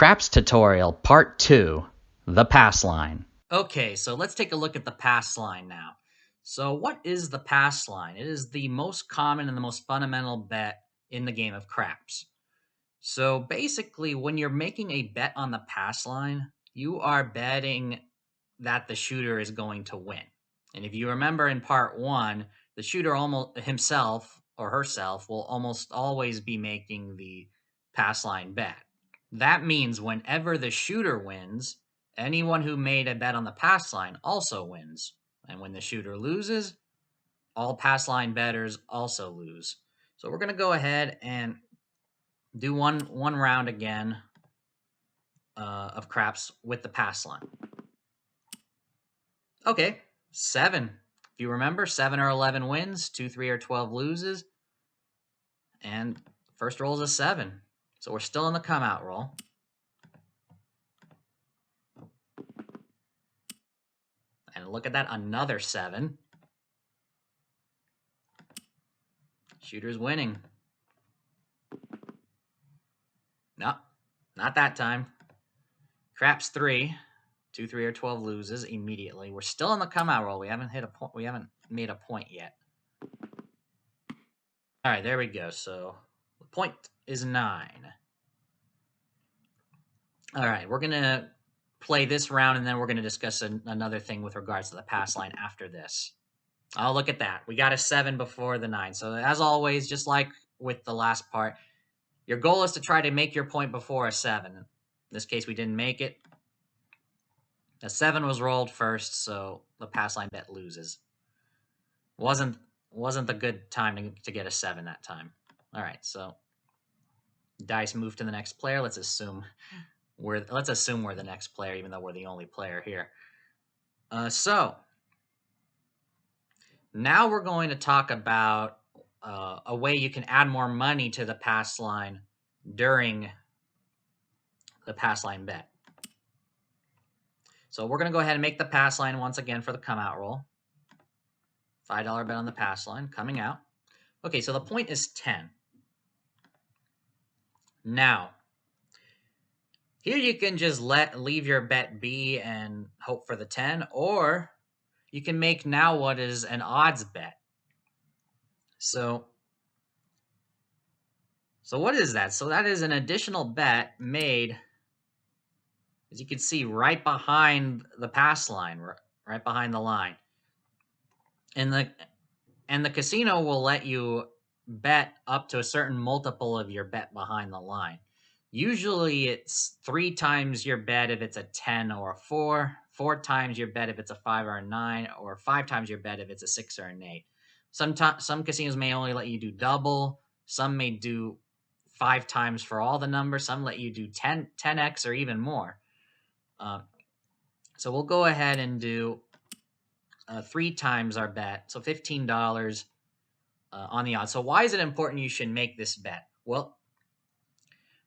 Craps Tutorial Part 2, The Pass Line. Okay, so let's take a look at the pass line now. So what is the pass line? It is the most common and the most fundamental bet in the game of craps. So basically, when you're making a bet on the pass line, you are betting that the shooter is going to win. And if you remember in part 1, the shooter almost himself or herself will almost always be making the pass line bet. That means whenever the shooter wins, anyone who made a bet on the pass line also wins. And when the shooter loses, all pass line bettors also lose. So we're going to go ahead and do one round again of craps with the pass line. Okay, 7. If you remember, 7 or 11 wins, 2, 3, or 12 loses. And first roll is a 7. So we're still in the come out roll. And look at that, another 7. Shooter's winning. No, not that time. Craps 3. 2, 3, or 12 loses immediately. We're still in the come out roll. We haven't hit a point. We haven't made a point yet. All right, there we go. So the point is 9. All right, we're going to play this round, and then we're going to discuss another thing with regards to the pass line after this. Oh, look at that. We got a 7 before the 9. So as always, just like with the last part, your goal is to try to make your point before a 7. In this case, we didn't make it. A 7 was rolled first, so the pass line bet loses. Wasn't the good time to get a 7 that time. All right, so dice move to the next player. Let's assume we're the next player, even though we're the only player here. So now we're going to talk about a way you can add more money to the pass line during the pass line bet. So we're going to go ahead and make the pass line once again for the come out roll. $5 bet on the pass line coming out. Okay, so the point is 10. Now, here you can just leave your bet be and hope for the 10, or you can make now what is an odds bet. So what is that? So that is an additional bet made, as you can see, right behind the pass line, right behind the line. And the casino will let you bet up to a certain multiple of your bet behind the line. Usually it's 3 times your bet if it's a 10 or a 4, 4 times your bet if it's a 5 or a 9, or 5 times your bet if it's a 6 or an 8. Some casinos may only let you do double. Some may do 5 times for all the numbers. Some let you do 10x or even more. So we'll go ahead and do 3 times our bet, so $15 on the odds. So why is it important you should make this bet? Well,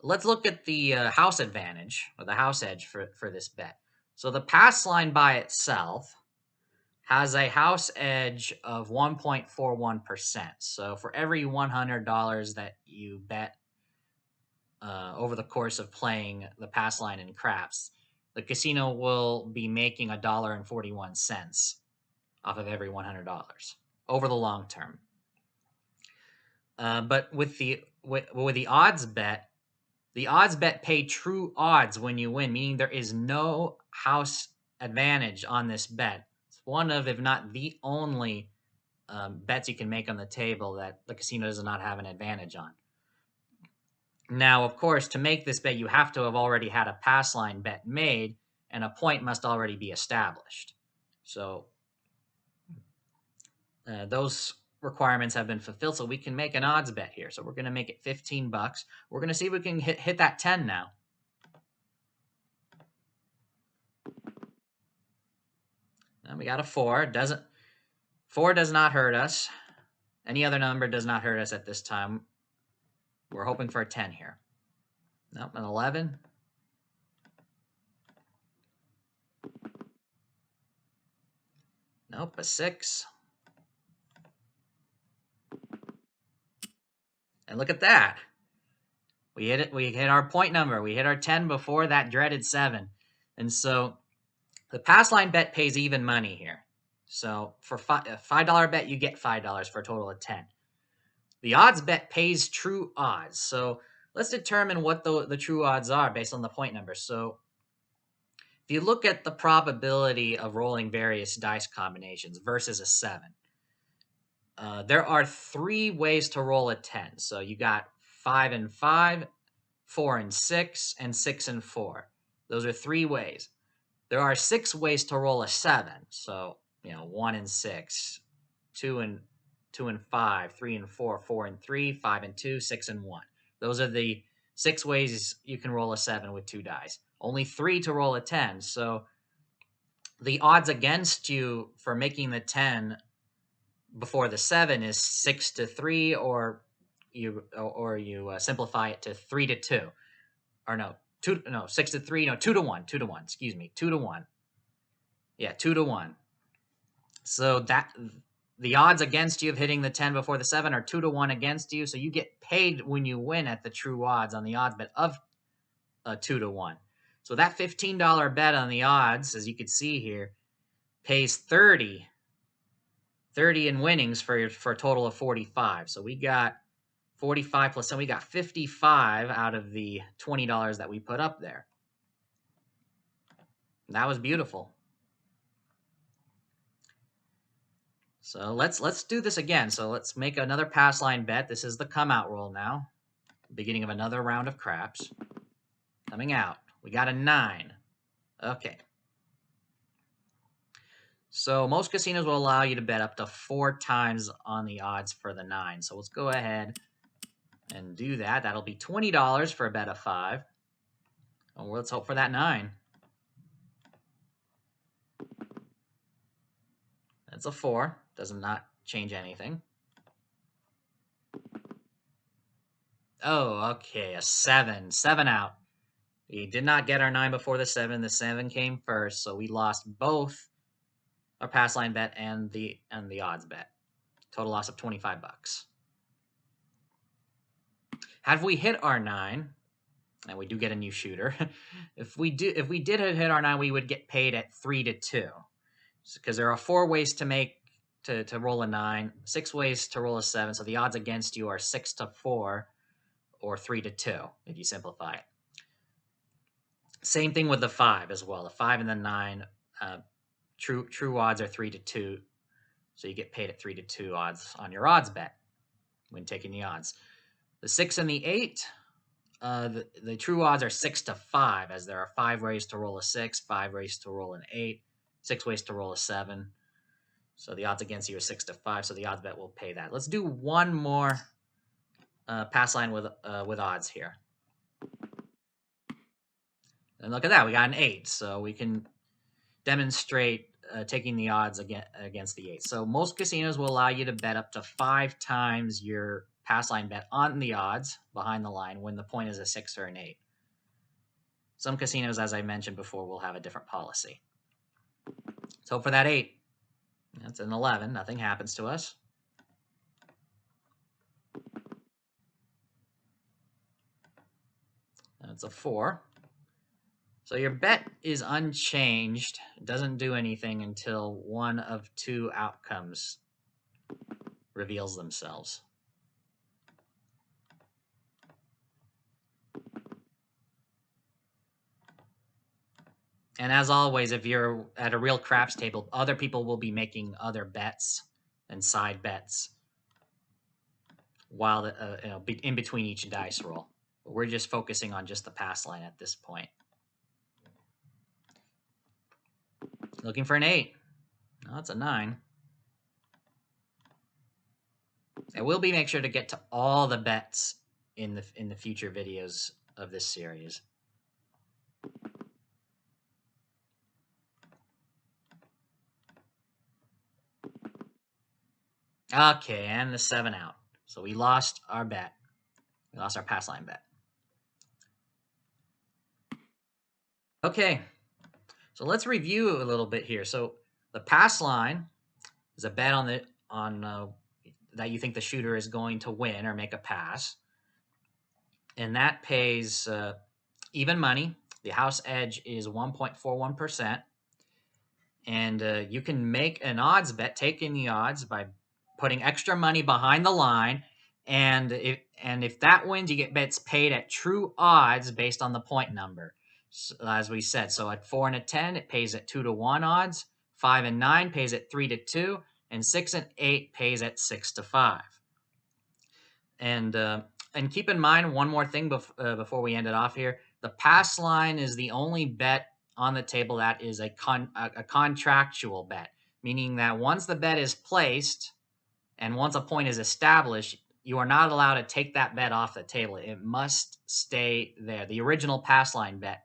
let's look at the house advantage, or the house edge for this bet. So the pass line by itself has a house edge of 1.41%. So for every $100 that you bet over the course of playing the pass line in craps, the casino will be making $1.41 off of every $100 over the long term. But with the odds bet, the odds bet pay true odds when you win, meaning there is no house advantage on this bet. It's one of, if not the only, bets you can make on the table that the casino does not have an advantage on. Now, of course, to make this bet, you have to have already had a pass line bet made, and a point must already be established. So those requirements have been fulfilled, so we can make an odds bet here. So we're going to make it $15. We're going to see if we can hit that 10 now. And we got a 4. 4 does not hurt us. Any other number does not hurt us at this time. We're hoping for a 10 here. Nope, an 11. Nope, a 6. And look at that. We hit it. We hit our point number. We hit our 10 before that dreaded 7. And so the pass line bet pays even money here. So for a $5 bet, you get $5 for a total of 10. The odds bet pays true odds. So let's determine what the true odds are based on the point number. So if you look at the probability of rolling various dice combinations versus a 7, there are 3 ways to roll a 10. So you got 5 and 5, 4 and 6, and 6 and 4. Those are 3 ways. There are 6 ways to roll a 7. So, 1 and 6, 2 and 5, 3 and 4, 4 and 3, 5 and 2, 6 and 1. Those are the 6 ways you can roll a 7 with 2 dice. Only 3 to roll a 10. So the odds against you for making the 10 before the 7 is 6 to 3, or you simplify it to 3 to 2. Or no, 6 to 3, 2 to 1, 2 to 1, excuse me, 2 to 1. Yeah, 2 to 1. So that the odds against you of hitting the 10 before the 7 are 2 to 1 against you. So you get paid when you win at the true odds on the odds bet of 2 to 1. So that $15 bet on the odds, as you can see here, pays 30 in winnings for a total of 45. So we got 45 plus 10. We got 55 out of the $20 that we put up there. That was beautiful. So let's do this again. So let's make another pass line bet. This is the come out roll now. Beginning of another round of craps. Coming out. We got a 9. Okay. So most casinos will allow you to bet up to 4 times on the odds for the 9. So let's go ahead and do that. That'll be $20 for a bet of 5. Well, let's hope for that 9. That's a 4. Does not change anything. Oh, okay, a 7. 7 out. We did not get our 9 before the 7. The 7 came first, so we lost both our pass line bet and the odds bet. Total loss of $25. Had we hit our 9, and we do get a new shooter, if we did hit our 9, we would get paid at 3 to 2. Because there are 4 ways to roll a 9, 6 ways to roll a 7. So the odds against you are 6 to 4 or 3 to 2 if you simplify it. Same thing with the 5 as well. The 5 and the 9, true odds are 3 to 2. So you get paid at 3 to 2 odds on your odds bet when taking the odds. The 6 and the 8, the true odds are 6 to 5, as there are 5 ways to roll a 6, 5 ways to roll an 8, 6 ways to roll a 7. So the odds against you are 6 to 5, so the odds bet will pay that. Let's do one more pass line with odds here. And look at that, we got an 8, so we can demonstrate taking the odds against the 8. So most casinos will allow you to bet up to 5 times your pass line bet on the odds behind the line when the point is a 6 or an 8. Some casinos, as I mentioned before, will have a different policy. So for that 8, that's an 11. Nothing happens to us. That's a 4. So your bet is unchanged. It doesn't do anything until one of 2 outcomes reveals themselves. And as always, if you're at a real craps table, other people will be making other bets and side bets while in between each dice roll. But we're just focusing on just the pass line at this point. Looking for an 8. No, that's a 9. And we'll make sure to get to all the bets in the future videos of this series. Okay, and the 7 out. So we lost our bet. We lost our pass line bet. Okay, so let's review a little bit here. So the pass line is a bet on that you think the shooter is going to win or make a pass. and that pays even money. The house edge is 1.41%. And you can make an odds bet, taking the odds by putting extra money behind the line. And if that wins, you get bets paid at true odds based on the point number, so, as we said. So at 4 and a 10, it pays at 2-1 odds. 5 and 9 pays at 3-2, and 6 and 8 pays at 6-5. And keep in mind one more thing before we end it off here. The pass line is the only bet on the table that is a contractual bet, meaning that once the bet is placed and once a point is established, you are not allowed to take that bet off the table. It must stay there. The original pass line bet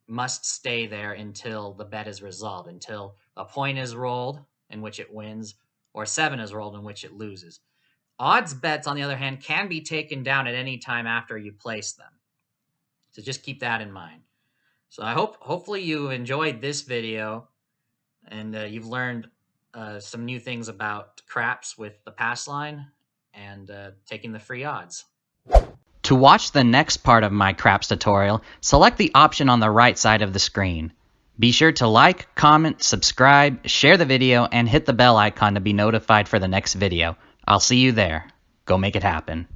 must stay there until the bet is resolved, until a point is rolled in which it wins, or 7 is rolled in which it loses. Odds bets, on the other hand, can be taken down at any time after you place them. So just keep that in mind. So hopefully you enjoyed this video and you've learned some new things about craps with the pass line and taking the free odds. To watch the next part of my craps tutorial, select the option on the right side of the screen. Be sure to like, comment, subscribe, share the video, and hit the bell icon to be notified for the next video. I'll see you there. Go make it happen.